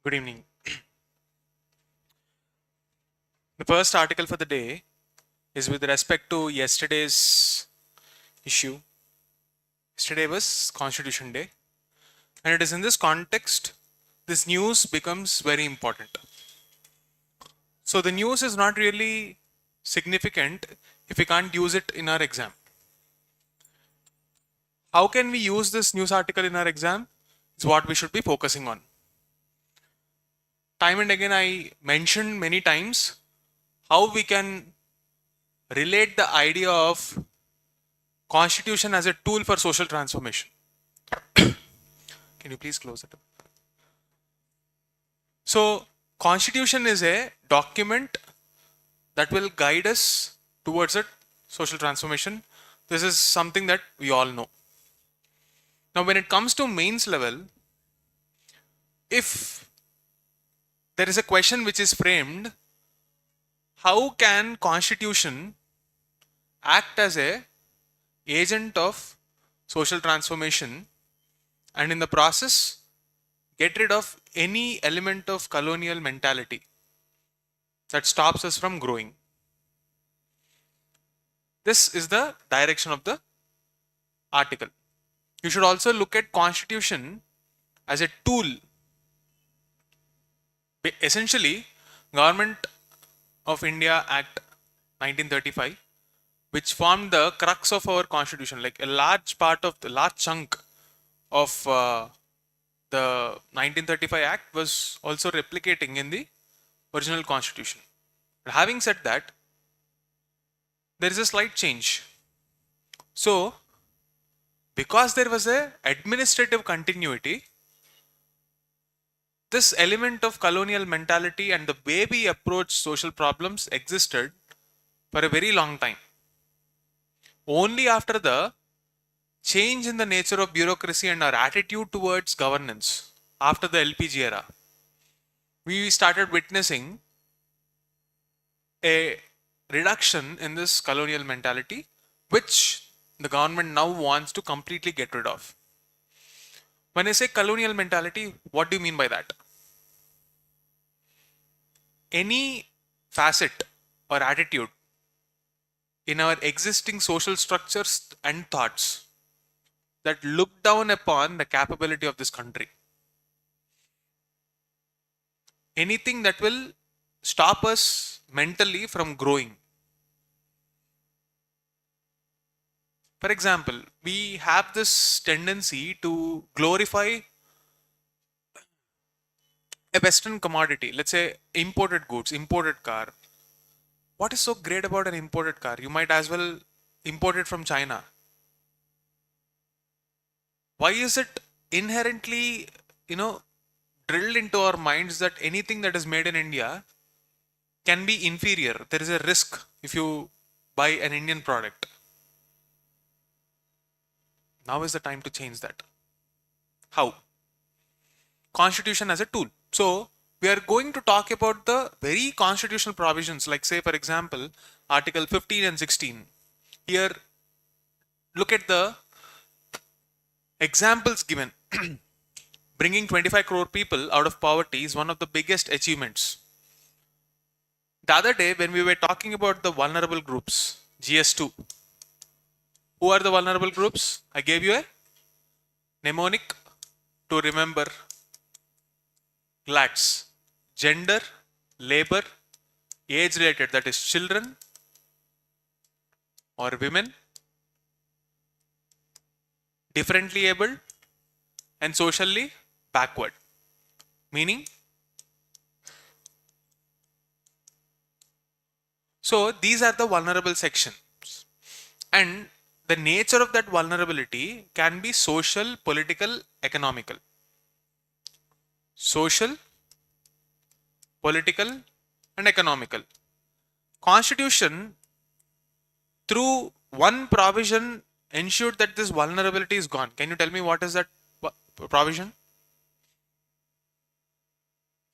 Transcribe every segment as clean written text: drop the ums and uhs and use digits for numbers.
Good evening. The first article for the day is with respect to yesterday's issue. Yesterday was Constitution Day, and it is in this context this news becomes very important. So the news is not really significant if we can't use it in our exam. How can we use this news article in our exam is what we should be focusing on. Time and again I mentioned many times how we can relate the idea of Constitution as a tool for social transformation. Can you please close it up? So, Constitution is a document that will guide us towards a social transformation. This is something that we all know. Now, when it comes to mains level, if there is a question which is framed, how can Constitution act as a agent of social transformation and in the process get rid of any element of colonial mentality that stops us from growing? This is the direction of the article. You should also look at Constitution as a tool. Essentially, Government of India Act 1935, which formed the crux of our Constitution, like a large chunk of the 1935 Act was also replicating in the original Constitution. But having said that, there is a slight change. So, because there was a administrative continuity, this element of colonial mentality and the way we approach social problems existed for a very long time. Only after the change in the nature of bureaucracy and our attitude towards governance after the LPG era, we started witnessing a reduction in this colonial mentality, which the government now wants to completely get rid of. When I say colonial mentality, what do you mean by that? Any facet or attitude in our existing social structures and thoughts that look down upon the capability of this country. Anything that will stop us mentally from growing. For example, we have this tendency to glorify a Western commodity, let's say imported goods, imported car. What is so great about an imported car? You might as well import it from China. Why is it inherently, drilled into our minds that anything that is made in India can be inferior? There is a risk if you buy an Indian product. Now is the time to change that. How? Constitution as a tool. So, we are going to talk about the very constitutional provisions, like say for example, Article 15 and 16, Here, look at the examples given. Bringing 25 crore people out of poverty is one of the biggest achievements. The other day, when we were talking about the vulnerable groups, GS2, who are the vulnerable groups? I gave you a mnemonic to remember. GLADS: gender, labor, age related, that is children or women, differently abled, and socially backward. Meaning, so these are the vulnerable sections, and the nature of that vulnerability can be social, political, economical. Social, political, and economical. Constitution, through one provision, ensured that this vulnerability is gone. Can you tell me what is that provision?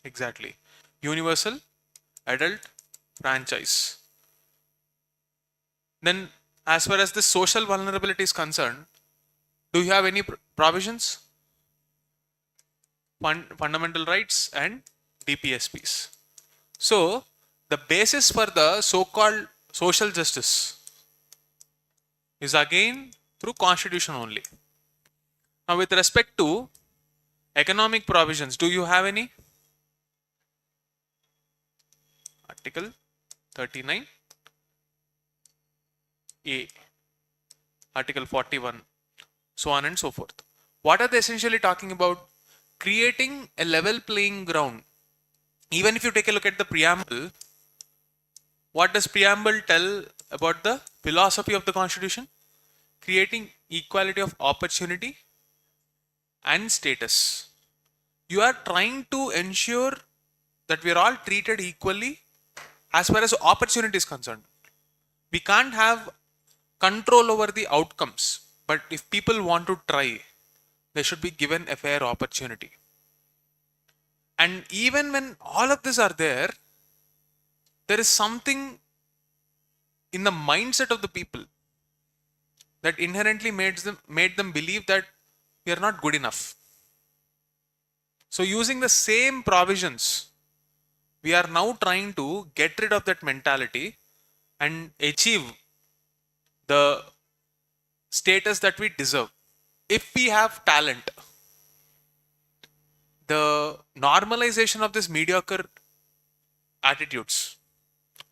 Exactly. Universal adult franchise. Then, as far as the social vulnerability is concerned, do you have any provisions? Fundamental rights and DPSPs. So, the basis for the so-called social justice is again through constitution only. Now, with respect to economic provisions, do you have any? Article 39A, Article 41, so on and so forth. What are they essentially talking about? Creating a level playing ground. Even if you take a look at the preamble, what does preamble tell about the philosophy of the Constitution? Creating equality of opportunity and status. You are trying to ensure that we are all treated equally as far as opportunity is concerned. We can't have control over the outcomes, but if people want to try, they should be given a fair opportunity. And even when all of these are there, there is something in the mindset of the people that inherently made them believe that we are not good enough. So using the same provisions, we are now trying to get rid of that mentality and achieve the status that we deserve. If we have talent, the normalization of this mediocre attitudes,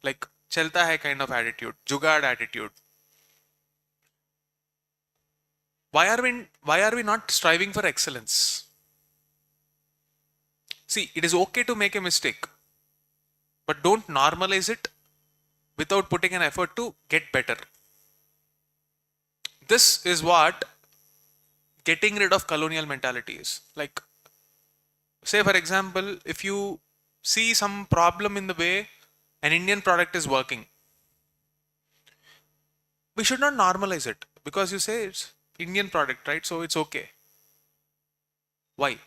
like chalta hai kind of attitude, jugaad attitude. Why are we not striving for excellence? See, it is okay to make a mistake, but don't normalize it without putting an effort to get better. This is what getting rid of colonial mentality is. Like, say for example, if you see some problem in the way an Indian product is working, we should not normalize it because you say it's Indian product, right? So it's okay. Why?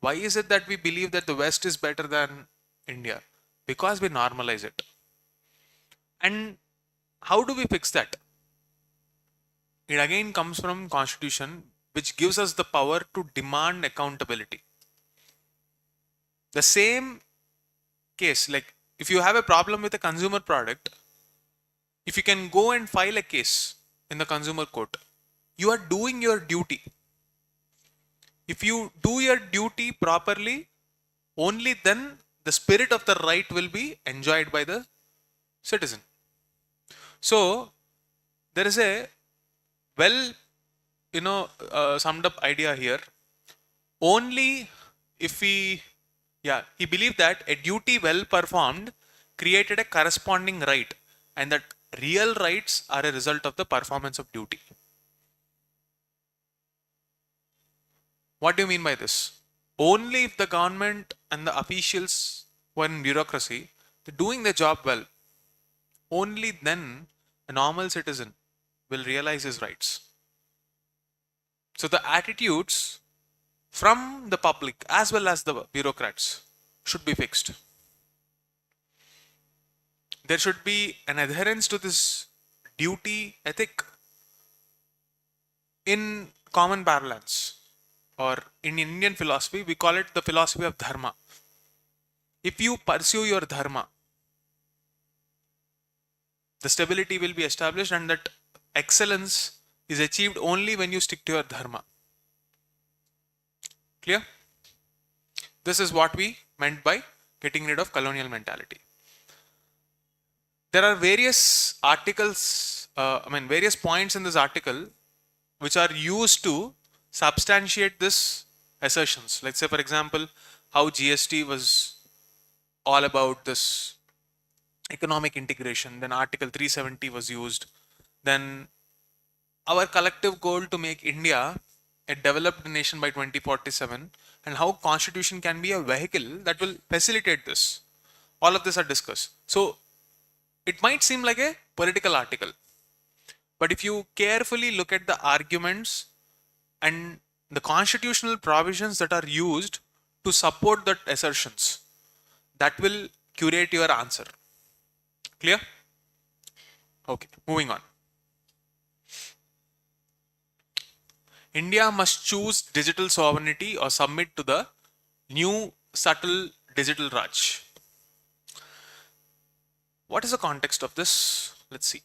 Why is it that we believe that the West is better than India? Because we normalize it. And how do we fix that? It again comes from Constitution, which gives us the power to demand accountability. The same case, like if you have a problem with a consumer product, if you can go and file a case in the consumer court, you are doing your duty. If you do your duty properly, only then the spirit of the right will be enjoyed by the citizen. So there is a summed up idea here. Only if he believed that a duty well performed created a corresponding right, and that real rights are a result of the performance of duty. What do you mean by this? Only if the government and the officials who are in bureaucracy, they're doing their job well, only then a normal citizen will realize his rights. So the attitudes from the public as well as the bureaucrats should be fixed. There should be an adherence to this duty, ethic in common parlance, or in Indian philosophy, we call it the philosophy of dharma. If you pursue your dharma, the stability will be established, and that excellence is achieved only when you stick to your dharma. Clear? This is what we meant by getting rid of colonial mentality. There are various articles, various points in this article which are used to substantiate this assertions. Let's say, for example, how GST was all about this economic integration. Then Article 370 was used. Then our collective goal to make India a developed nation by 2047, and how constitution can be a vehicle that will facilitate this. All of this are discussed. So it might seem like a political article, but if you carefully look at the arguments and the constitutional provisions that are used to support that assertions, that will curate your answer. Clear? Okay, moving on. India must choose digital sovereignty or submit to the new subtle digital Raj. What is the context of this? Let's see.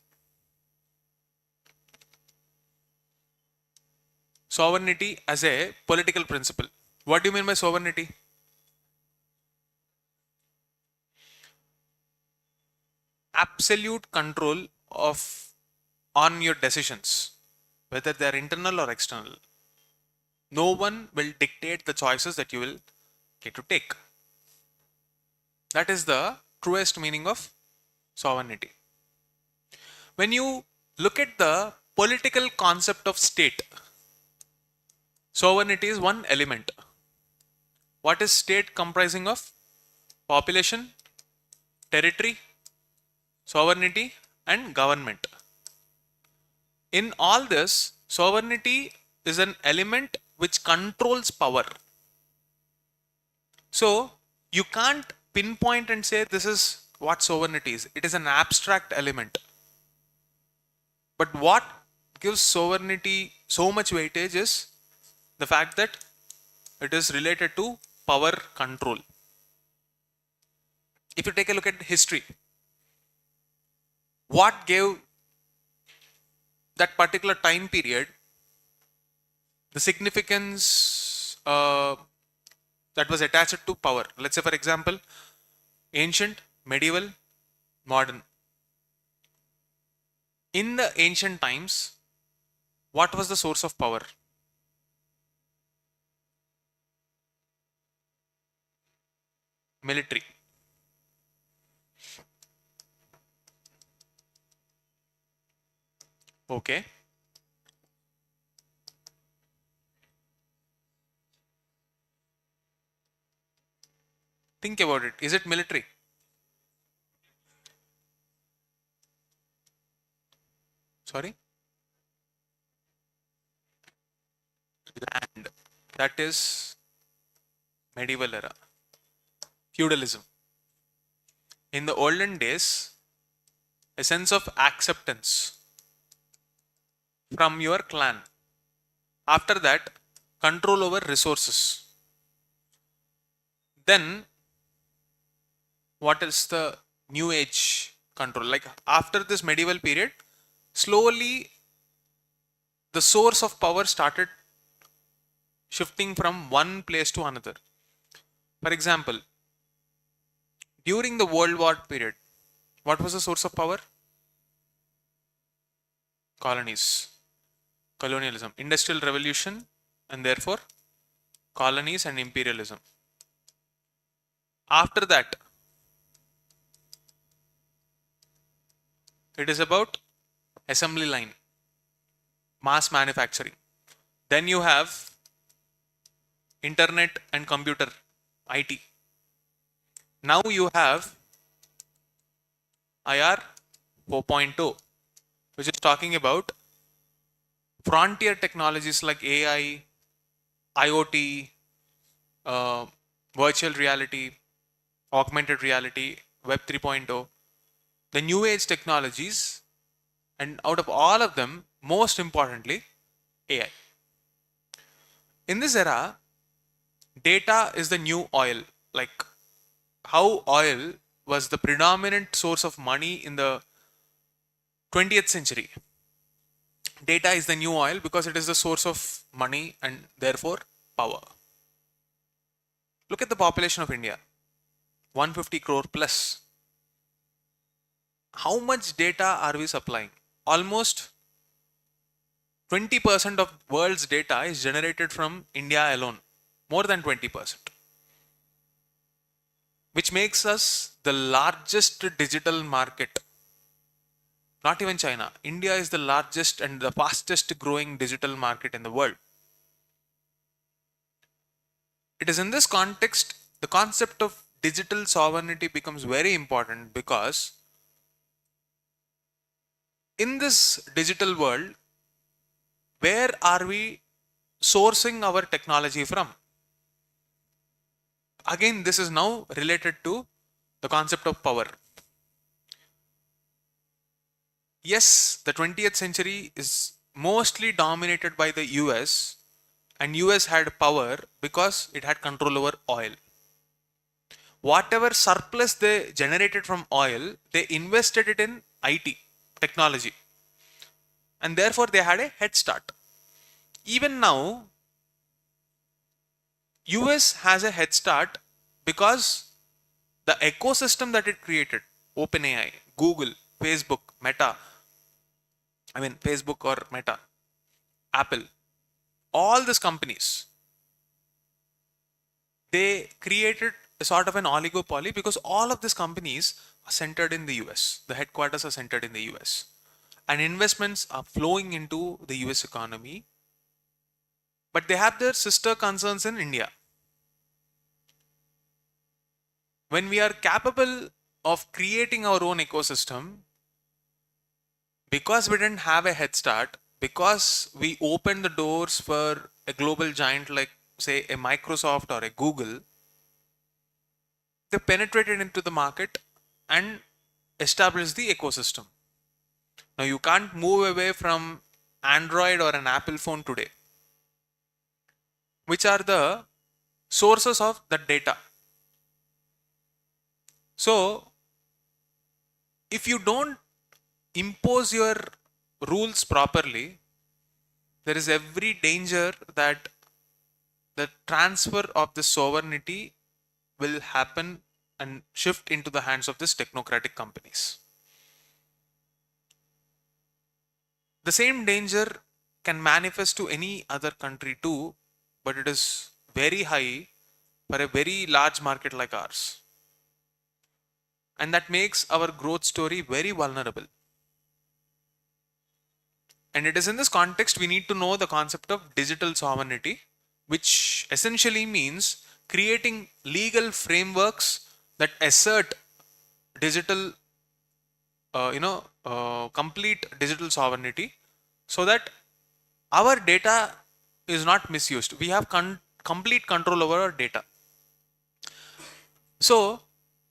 Sovereignty as a political principle. What do you mean by sovereignty? Absolute control on your decisions, whether they are internal or external. No one will dictate the choices that you will get to take. That is the truest meaning of sovereignty. When you look at the political concept of state, sovereignty is one element. What is state comprising of? Population, territory, sovereignty, and government. In all this, sovereignty is an element which controls power. So you can't pinpoint and say this is what sovereignty is. It is an abstract element. But what gives sovereignty so much weightage is the fact that it is related to power control. If you take a look at history, what gave that particular time period the significance that was attached to power? Let's say, for example, ancient, medieval, modern. In the ancient times, what was the source of power? Military. Okay. Think about it. Is it military? Sorry? Land. That is medieval era. Feudalism. In the olden days, a sense of acceptance from your clan. After that, control over resources. Then, what is the new age control? Like after this medieval period, slowly the source of power started shifting from one place to another. For example, during the World War period, what was the source of power? Colonies. Colonialism. Industrial revolution, and therefore colonies and imperialism. After that, it is about assembly line, mass manufacturing. Then you have internet and computer, IT. Now you have IR 4.0, which is talking about frontier technologies like AI, IoT, virtual reality, augmented reality, Web 3.0, the new age technologies And out of all of them, most importantly, AI. In this era, data is the new oil. Like how oil was the predominant source of money in the 20th century. Data is the new oil because it is the source of money and therefore power. Look at the population of India, 150 crore plus. How much data are we supplying? Almost 20% of world's data is generated from India alone. More than 20%. Which makes us the largest digital market. Not even China. India is the largest and the fastest growing digital market in the world. It is in this context, the concept of digital sovereignty becomes very important because in this digital world, where are we sourcing our technology from? Again, this is now related to the concept of power. Yes, the 20th century is mostly dominated by the US, and US had power because it had control over oil. Whatever surplus they generated from oil, they invested it in IT, technology. And therefore they had a head start. Even now, US has a head start because the ecosystem that it created, OpenAI, Google, Facebook, Facebook or Meta, Apple, all these companies, they created a sort of an oligopoly because all of these companies are centered in the US. The headquarters are centered in the US. And investments are flowing into the US economy. But they have their sister concerns in India. When we are capable of creating our own ecosystem, because we didn't have a head start, because we opened the doors for a global giant like, say, a Microsoft or a Google, they penetrated into the market and established the ecosystem. Now, you can't move away from Android or an Apple phone today, which are the sources of the data. So, if you don't impose your rules properly, there is every danger that the transfer of the sovereignty will happen and shift into the hands of these technocratic companies. The same danger can manifest to any other country too, but it is very high for a very large market like ours. And that makes our growth story very vulnerable. And it is in this context we need to know the concept of digital sovereignty, which essentially means creating legal frameworks that assert digital, complete digital sovereignty so that our data is not misused. We have complete control over our data. So,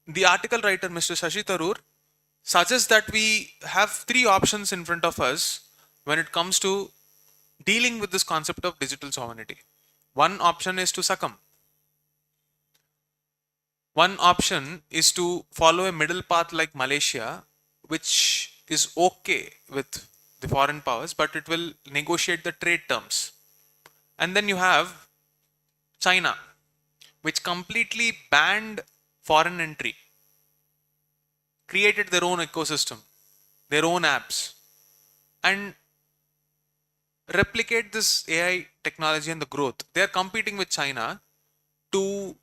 the article writer, Mr. Shashi Tharoor, suggests that we have three options in front of us when it comes to dealing with this concept of digital sovereignty. One option is to succumb. One option is to follow a middle path like Malaysia, which is okay with the foreign powers, but it will negotiate the trade terms. And then you have China, which completely banned foreign entry, created their own ecosystem, their own apps, and replicate this AI technology and the growth. They are competing with China to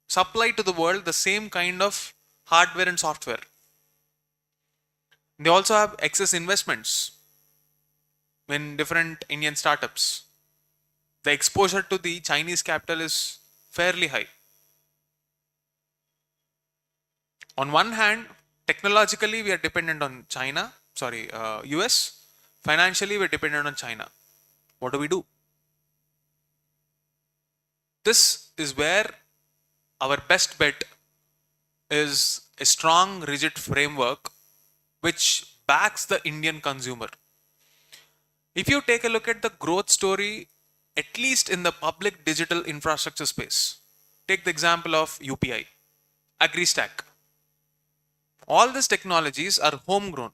supply to the world the same kind of hardware and software. They also have excess investments in different Indian startups. The exposure to the Chinese capital is fairly high. On one hand, technologically we are dependent on US. Financially we are dependent on China. What do we do? This is where our best bet is a strong, rigid framework which backs the Indian consumer. If you take a look at the growth story, at least in the public digital infrastructure space, take the example of UPI, AgriStack. All these technologies are homegrown.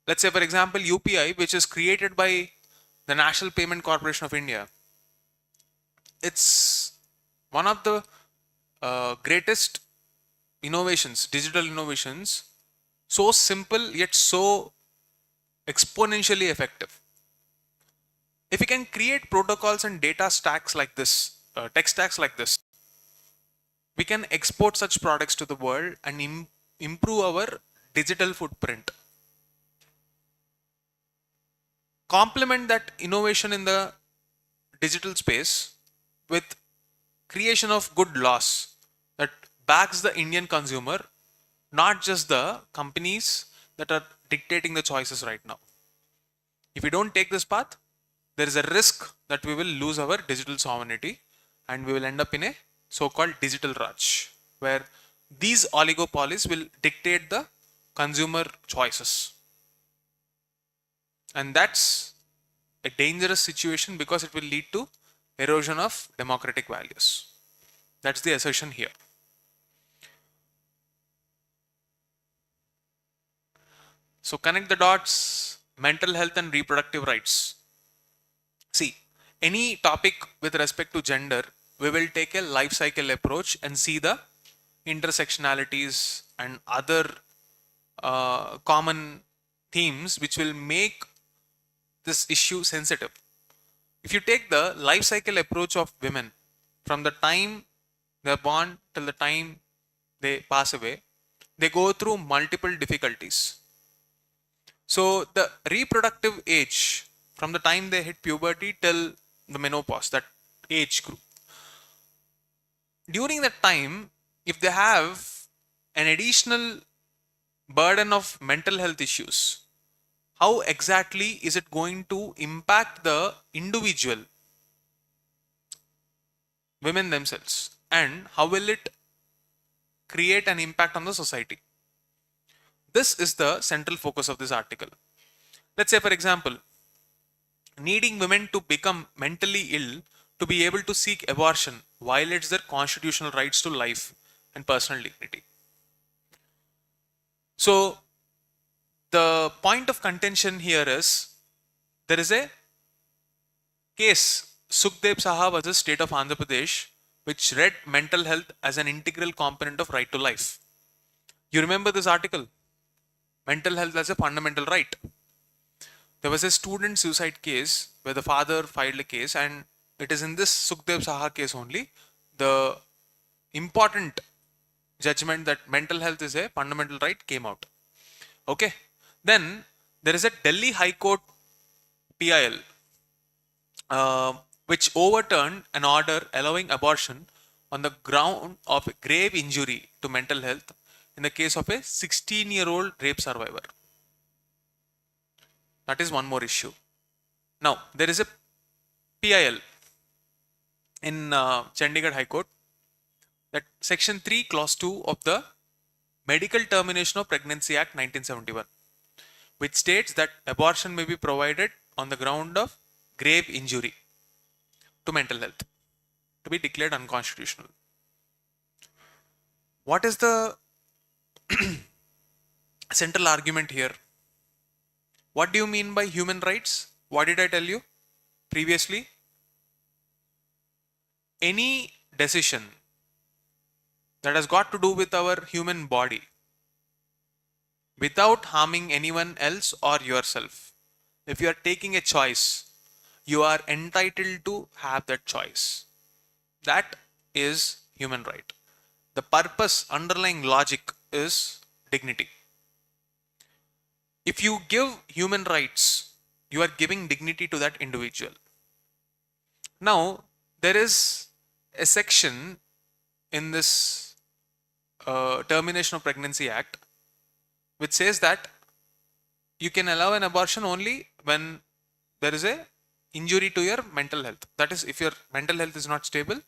Let's say, for example, UPI, which is created by the National Payment Corporation of India. It's one of the greatest innovations, digital innovations, so simple yet so exponentially effective. If we can create protocols and data stacks like this, tech stacks like this, we can export such products to the world and improve our digital footprint. Complement that innovation in the digital space with creation of good laws that backs the Indian consumer, not just the companies that are dictating the choices right now. If we don't take this path, there is a risk that we will lose our digital sovereignty and we will end up in a so-called digital Raj, where these oligopolies will dictate the consumer choices. And that's a dangerous situation because it will lead to erosion of democratic values. That's the assertion here. So connect the dots, mental health and reproductive rights. See, any topic with respect to gender, we will take a life cycle approach and see the intersectionalities and other common themes which will make this issue sensitive. If you take the life cycle approach of women from the time they're born till the time they pass away, they go through multiple difficulties. So the reproductive age from the time they hit puberty till the menopause, that age group. During that time, if they have an additional burden of mental health issues, how exactly is it going to impact the individual, women themselves, and how will it create an impact on the society? This is the central focus of this article. Let's say, for example, needing women to become mentally ill to be able to seek abortion violates their constitutional rights to life and personal dignity. So, the point of contention here is there is a case, Sukhdev Saha versus State of Andhra Pradesh, which read mental health as an integral component of right to life. You remember this article? Mental health as a fundamental right. There was a student suicide case where the father filed a case, and it is in this Sukhdev Saha case only the important judgment that mental health is a fundamental right came out. Okay. Then there is a Delhi High Court PIL which overturned an order allowing abortion on the ground of grave injury to mental health in the case of a 16-year-old rape survivor. That is one more issue. Now, there is a PIL in Chandigarh High Court, that Section 3, Clause 2 of the Medical Termination of Pregnancy Act 1971, which states that abortion may be provided on the ground of grave injury to mental health, to be declared unconstitutional. What is the central argument here? What do you mean by human rights? What did I tell you previously? Any decision that has got to do with our human body without harming anyone else or yourself. If you are taking a choice, you are entitled to have that choice. That is human right. The purpose, underlying logic is dignity. If you give human rights, you are giving dignity to that individual. Now, there is a section in this Termination of Pregnancy Act which says that you can allow an abortion only when there is a injury to your mental health. That is, if your mental health is not stable,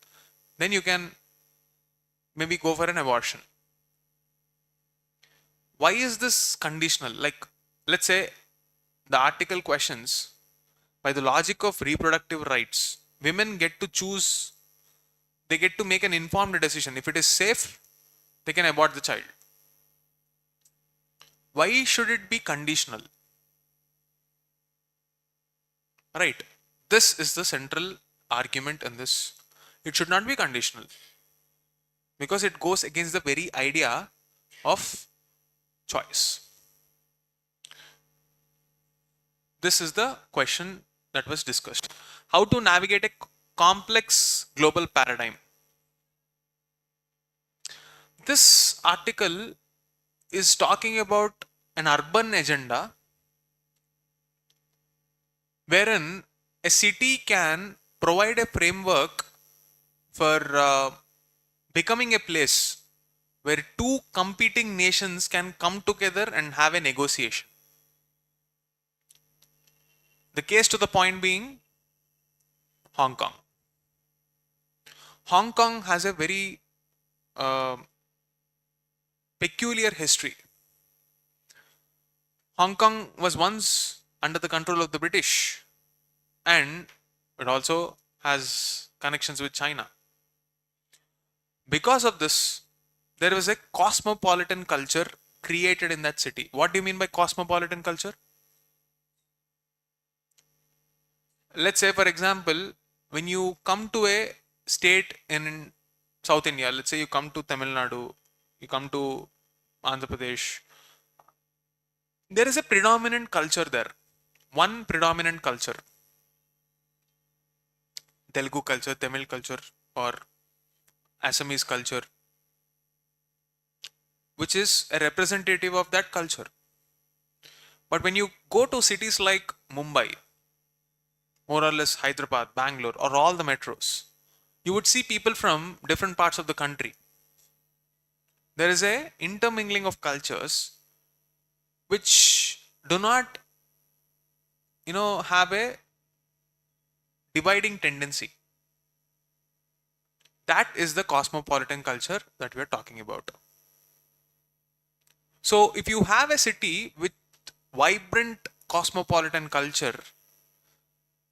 then you can maybe go for an abortion. Why is this conditional? Like, let's say the article questions, by the logic of reproductive rights, women get to choose, they get to make an informed decision. If it is safe, they can abort the child. Why should it be conditional? Right. This is the central argument in this. It should not be conditional because it goes against the very idea of choice. This is the question that was discussed. How to navigate a complex global paradigm. This article is talking about an urban agenda wherein a city can provide a framework for becoming a place where two competing nations can come together and have a negotiation. The case to the point being Hong Kong. Hong Kong has a very peculiar history. Hong Kong was once under the control of the British, and it also has connections with China. Because of this, there was a cosmopolitan culture created in that city. What do you mean by cosmopolitan culture? Let's say, for example, when you come to a state in South India, let's say you come to Tamil Nadu, you come to Andhra Pradesh, there is a predominant culture there. One predominant culture. Telugu culture, Tamil culture, or Assamese culture, which is a representative of that culture. But when you go to cities like Mumbai, more or less Hyderabad, Bangalore, or all the metros, you would see people from different parts of the country. There is a intermingling of cultures which do not, have a dividing tendency. That is the cosmopolitan culture that we are talking about. So if you have a city with vibrant cosmopolitan culture,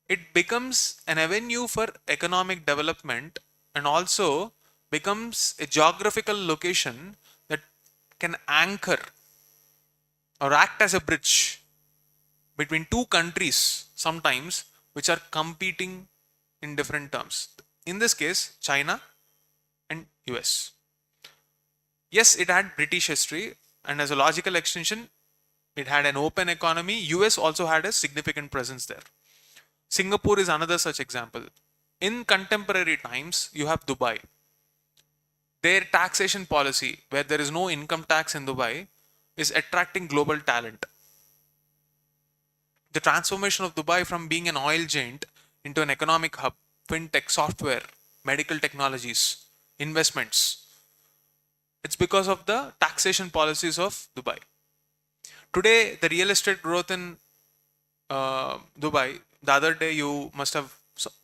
it becomes an avenue for economic development and also becomes a geographical location that can anchor or act as a bridge between two countries sometimes which are competing in different terms. In this case, China and US. Yes, it had British history, and as a logical extension, it had an open economy. US also had a significant presence there. Singapore is another such example. In contemporary times, you have Dubai. Their taxation policy, where there is no income tax in Dubai, is attracting global talent. The transformation of Dubai from being an oil giant into an economic hub, fintech, software, medical technologies, investments, it's because of the taxation policies of Dubai. Today, the real estate growth in Dubai, the other day you must have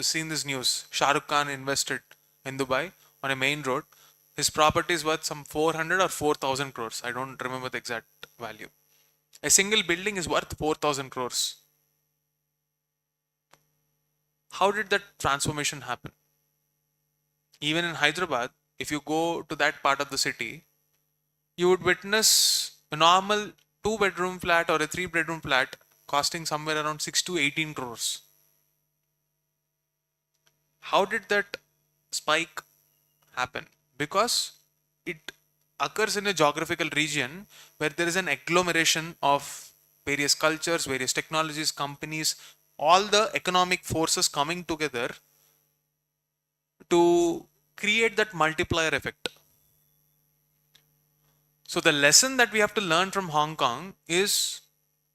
seen this news. Shah Rukh Khan invested in Dubai on a main road. His property is worth some 400 or 4,000 crores. I don't remember the exact value. A single building is worth 4,000 crores. How did that transformation happen? Even in Hyderabad, if you go to that part of the city, you would witness a normal 2-bedroom flat or a 3-bedroom flat costing somewhere around 6 to 18 crores. How did that spike happen? Because it occurs in a geographical region where there is an agglomeration of various cultures, various technologies, companies, all the economic forces coming together to create that multiplier effect. So the lesson that we have to learn from Hong Kong is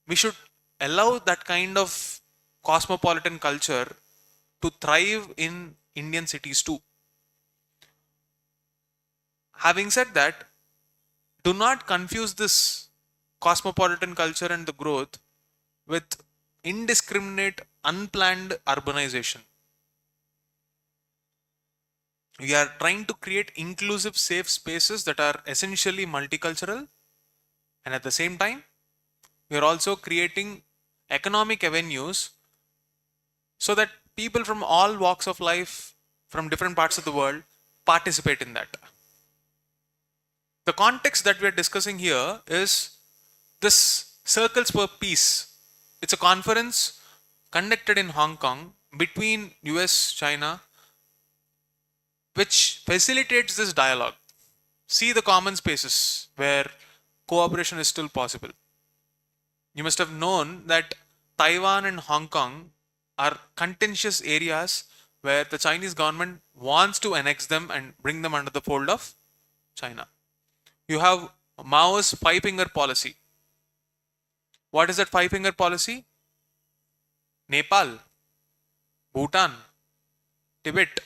we should allow that kind of cosmopolitan culture to thrive in Indian cities too. Having said that, do not confuse this cosmopolitan culture and the growth with indiscriminate, unplanned urbanization. We are trying to create inclusive, safe spaces that are essentially multicultural And at the same time, we are also creating economic avenues so that people from all walks of life, from different parts of the world, participate in that. The context that we are discussing here is this Circles for Peace. It's a conference conducted in Hong Kong between US, China, which facilitates this dialogue. See the common spaces where cooperation is still possible. You must have known that Taiwan and Hong Kong are contentious areas where the Chinese government wants to annex them and bring them under the fold of China. You have Mao's five-finger policy. What is that five-finger policy? Nepal, Bhutan, Tibet,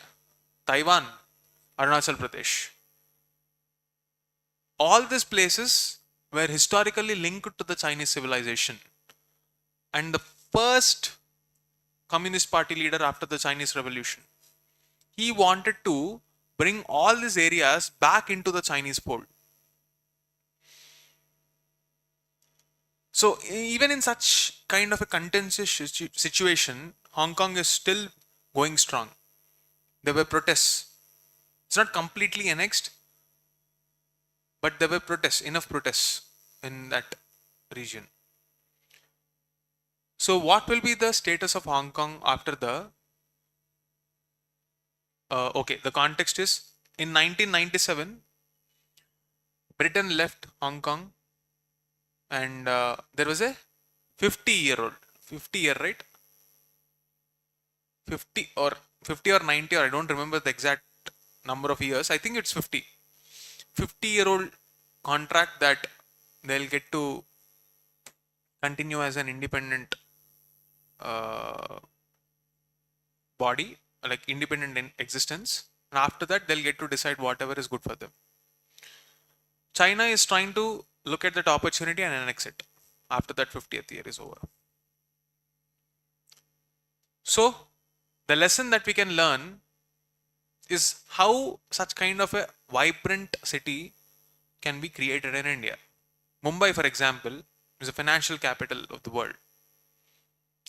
Taiwan, Arunachal Pradesh. All these places were historically linked to the Chinese civilization. And the first Communist Party leader after the Chinese Revolution, he wanted to bring all these areas back into the Chinese fold. So even in such kind of a contentious situation, Hong Kong is still going strong. There were protests. It's not completely annexed, but there were protests, enough protests in that region. So what will be the status of Hong Kong after the the context is in 1997 Britain left Hong Kong, and there was a 50-year, right? 50 or 90, or I don't remember the exact number of years. I think it's 50-year-old contract that they'll get to continue as an independent body, like independent in existence, and after that they'll get to decide whatever is good for them. China is trying to look at that opportunity and annex it after that 50th year is over. So the lesson that we can learn is how such kind of a vibrant city can be created in India. Mumbai, for example, is a financial capital of the world.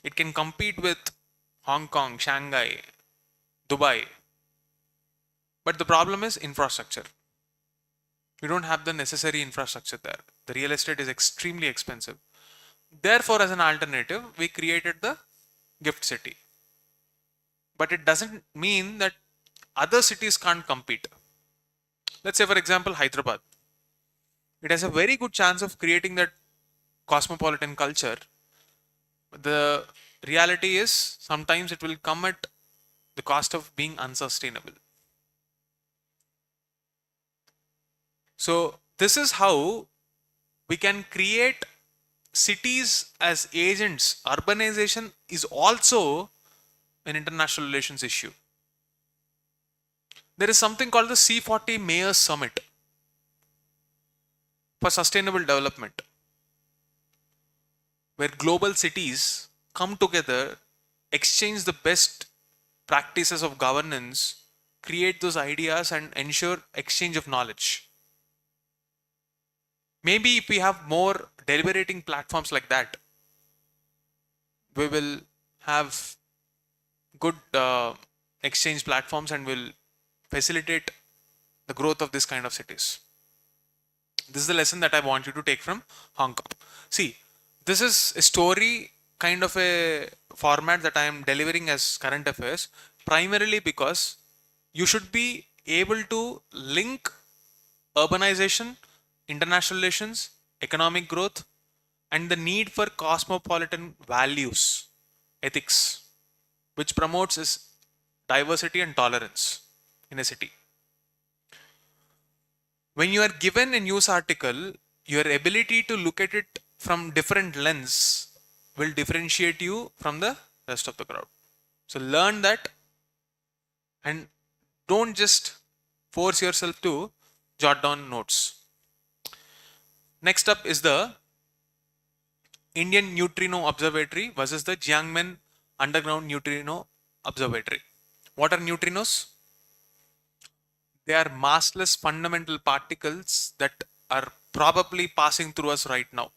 It can compete with Hong Kong, Shanghai, Dubai. But the problem is infrastructure. We don't have the necessary infrastructure there. The real estate is extremely expensive. Therefore, as an alternative, we created the gift city. But it doesn't mean that other cities can't compete. Let's say, for example, Hyderabad. It has a very good chance of creating that cosmopolitan culture. The reality is sometimes it will come at the cost of being unsustainable. So this is how we can create cities as agents. Urbanization is also an international relations issue. There is something called the C40 Mayors Summit for Sustainable Development, where global cities come together, exchange the best practices of governance, create those ideas and ensure exchange of knowledge. Maybe if we have more deliberating platforms like that, we will have good exchange platforms and will facilitate the growth of this kind of cities. This is the lesson that I want you to take from Hong Kong. See, this is a story kind of a format that I am delivering as current affairs, primarily because you should be able to link urbanization, international relations, economic growth, and the need for cosmopolitan values, ethics, which promotes is diversity and tolerance in a city. When you are given a news article, your ability to look at it from different lens will differentiate you from the rest of the crowd. So learn that and don't just force yourself to jot down notes. Next up is the Indian Neutrino Observatory versus the Jiangmen Underground Neutrino Observatory. What are neutrinos? They are massless fundamental particles that are probably passing through us right now.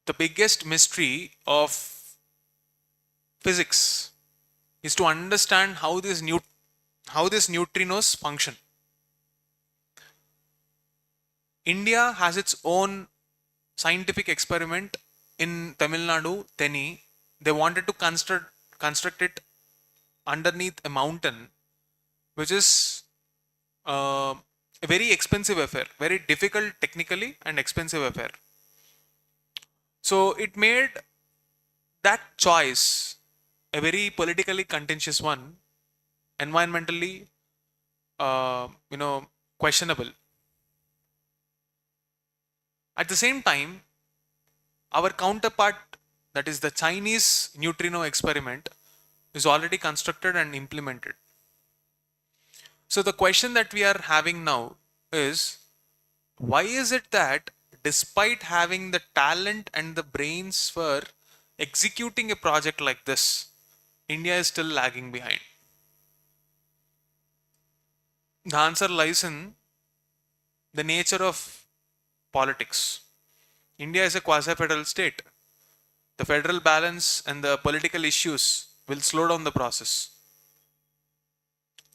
The biggest mystery of physics is to understand how these neutrinos function. India has its own scientific experiment in Tamil Nadu, Teni. They wanted to construct it underneath a mountain, which is a very expensive affair, very difficult technically and expensive affair. So it made that choice a very politically contentious one, environmentally, questionable. At the same time, our counterpart, that is the Chinese neutrino experiment, is already constructed and implemented. So the question that we are having now is, why is it that despite having the talent and the brains for executing a project like this, India is still lagging behind? The answer lies in the nature of politics. India is a quasi-federal state. The federal balance and the political issues will slow down the process.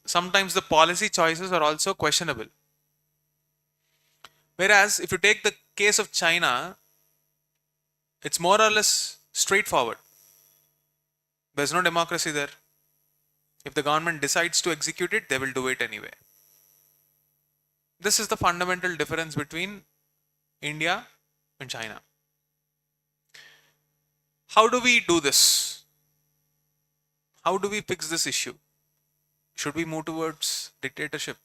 Sometimes the policy choices are also questionable. Whereas if you take the case of China, it's more or less straightforward. There's no democracy there. If the government decides to execute it, they will do it anyway. This is the fundamental difference between India and China. How do we do this? How do we fix this issue? Should we move towards dictatorship?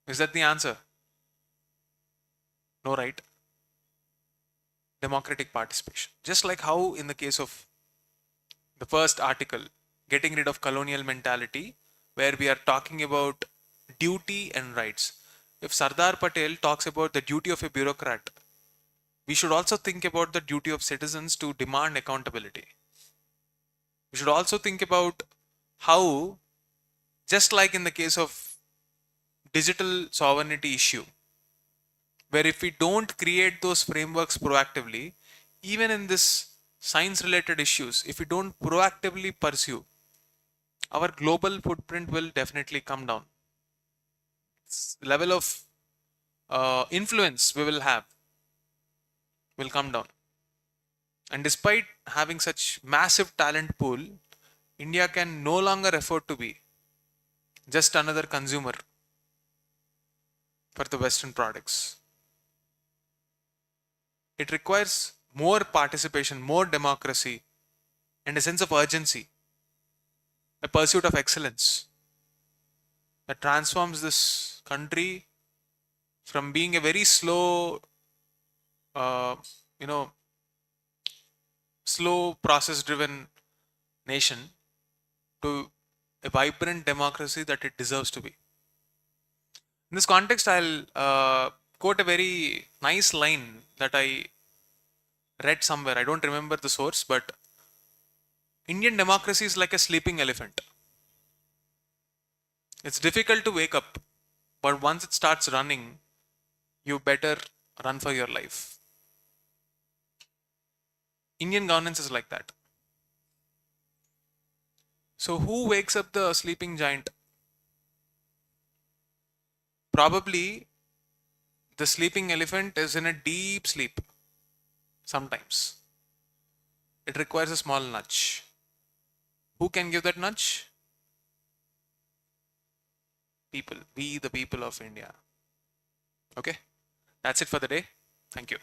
Is that the answer? No, right? Democratic participation. Just like how in the case of the first article, getting rid of colonial mentality, where we are talking about duty and rights. If Sardar Patel talks about the duty of a bureaucrat, we should also think about the duty of citizens to demand accountability. We should also think about how, just like in the case of digital sovereignty issue, where if we don't create those frameworks proactively, even in this science related issues, if we don't proactively pursue, our global footprint will definitely come down. Level of influence we will have will come down. And despite having such massive talent pool, India can no longer afford to be just another consumer for the Western products. It requires more participation, more democracy, and a sense of urgency, a pursuit of excellence that transforms this country from being a very slow, slow process-driven nation to a vibrant democracy that it deserves to be. In this context, I'll quote a very nice line that I read somewhere. I don't remember the source, but Indian democracy is like a sleeping elephant. It's difficult to wake up, but once it starts running, you better run for your life. Indian governance is like that. So who wakes up the sleeping giant? Probably the sleeping elephant is in a deep sleep. Sometimes it requires a small nudge. Who can give that nudge? People. We, the people of India. Okay, that's it for the day. Thank you.